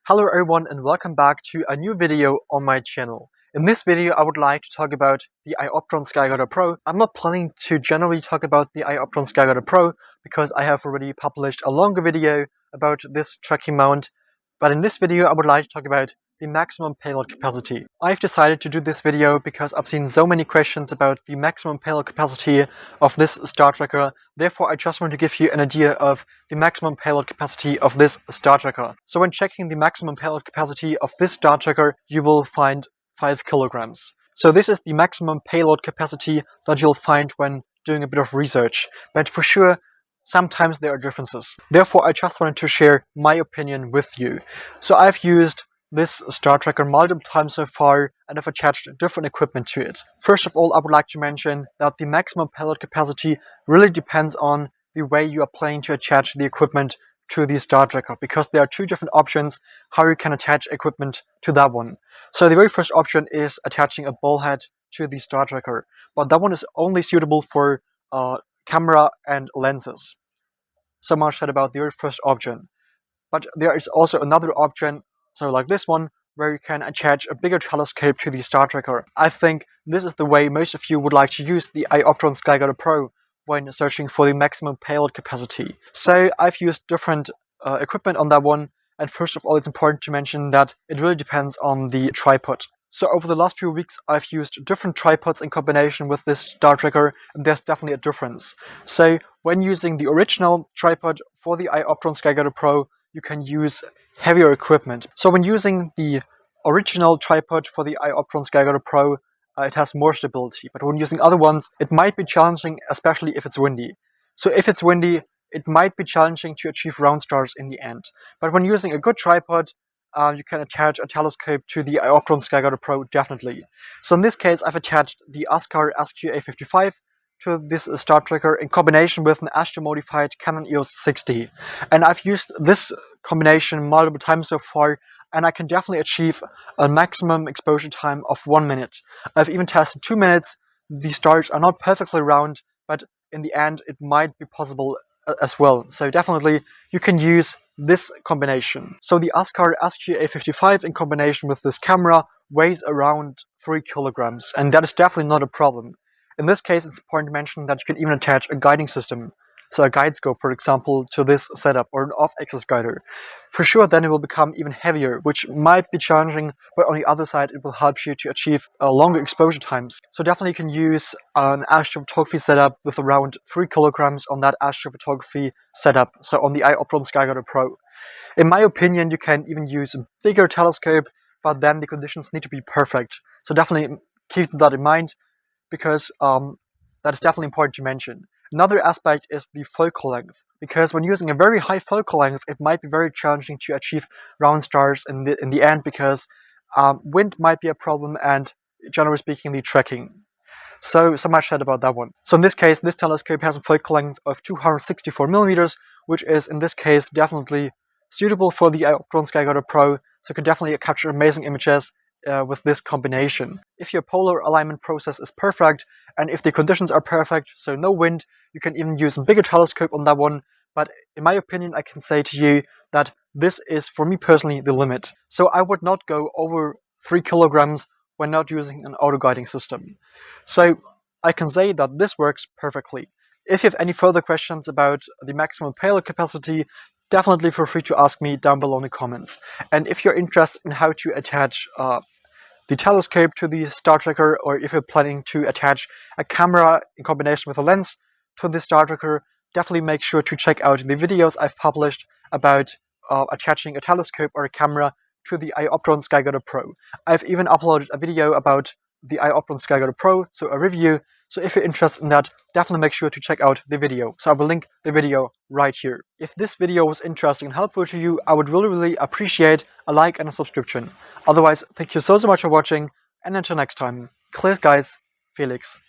Hello everyone and welcome back to a new video on my channel. In this video I would like to talk about the iOptron SkyGuider Pro. I'm not planning to generally talk about the iOptron SkyGuider Pro because I have already published a longer video about this tracking mount, but in this video I would like to talk about the maximum payload capacity. I've decided to do this video because I've seen so many questions about the maximum payload capacity of this star tracker. Therefore, I just want to give you an idea of the maximum payload capacity of this star tracker. So when checking the maximum payload capacity of this star tracker, you will find 5 kilograms. So this is the maximum payload capacity that you'll find when doing a bit of research. But for sure, sometimes there are differences. Therefore, I just wanted to share my opinion with you. So I've used this star tracker multiple times so far and have attached different equipment to it. First of all, I would like to mention that the maximum payload capacity really depends on the way you are planning to attach the equipment to the star tracker, because there are two different options how you can attach equipment to that one. So the very first option is attaching a ball head to the star tracker, but that one is only suitable for camera and lenses. So much said about the very first option. But there is also another option, so like this one, where you can attach a bigger telescope to the star tracker. I think this is the way most of you would like to use the iOptron SkyGuider Pro when searching for the maximum payload capacity. So I've used different equipment on that one, and first of all it's important to mention that it really depends on the tripod. So over the last few weeks I've used different tripods in combination with this star tracker, and there's definitely a difference. So when using the original tripod for the iOptron SkyGuider Pro, you can use heavier equipment. So when using the original tripod for the iOptron SkyGuider Pro, it has more stability. But when using other ones, it might be challenging, especially if it's windy. So if it's windy, it might be challenging to achieve round stars in the end. But when using a good tripod, you can attach a telescope to the iOptron SkyGuider Pro, definitely. So in this case, I've attached the ASCAR SQA55 to this star tracker in combination with an Astro-modified Canon EOS 60. And I've used this combination multiple times so far, and I can definitely achieve a maximum exposure time of 1 minute. I've even tested 2 minutes. The stars are not perfectly round, but in the end it might be possible as well. So definitely you can use this combination. So the ASCAR SQA55 in combination with this camera weighs around 3 kilograms, and that is definitely not a problem. In this case, it's important to mention that you can even attach a guiding system, so a guide scope, for example, to this setup, or an off-axis guider. For sure, then it will become even heavier, which might be challenging, but on the other side, it will help you to achieve longer exposure times. So definitely you can use an astrophotography setup with around 3 kilograms on that astrophotography setup, so on the iOptron SkyGuider Pro. In my opinion, you can even use a bigger telescope, but then the conditions need to be perfect. So definitely keep that in mind, because that is definitely important to mention. Another aspect is the focal length, because when using a very high focal length, it might be very challenging to achieve round stars in the end, because wind might be a problem and, generally speaking, the tracking. So much said about that one. So in this case, this telescope has a focal length of 264 millimeters, which is in this case definitely suitable for the iOptron SkyGuider Pro, so you can definitely capture amazing images with this combination. If your polar alignment process is perfect, and if the conditions are perfect, so no wind, you can even use a bigger telescope on that one. But in my opinion, I can say to you that this is, for me personally, the limit. So I would not go over 3 kilograms when not using an auto guiding system. So I can say that this works perfectly. If you have any further questions about the maximum payload capacity, definitely feel free to ask me down below in the comments. And if you're interested in how to attach the telescope to the star tracker, or if you're planning to attach a camera in combination with a lens to the star tracker, definitely make sure to check out the videos I've published about attaching a telescope or a camera to the iOptron SkyGuider Pro. I've even uploaded a video about the iOptron SkyGuider Pro, so a review. So if you're interested in that, definitely make sure to check out the video. So I will link the video right here. If this video was interesting and helpful to you, I would really appreciate a like and a subscription. Otherwise, thank you so much for watching, and until next time, clear skies, Felix.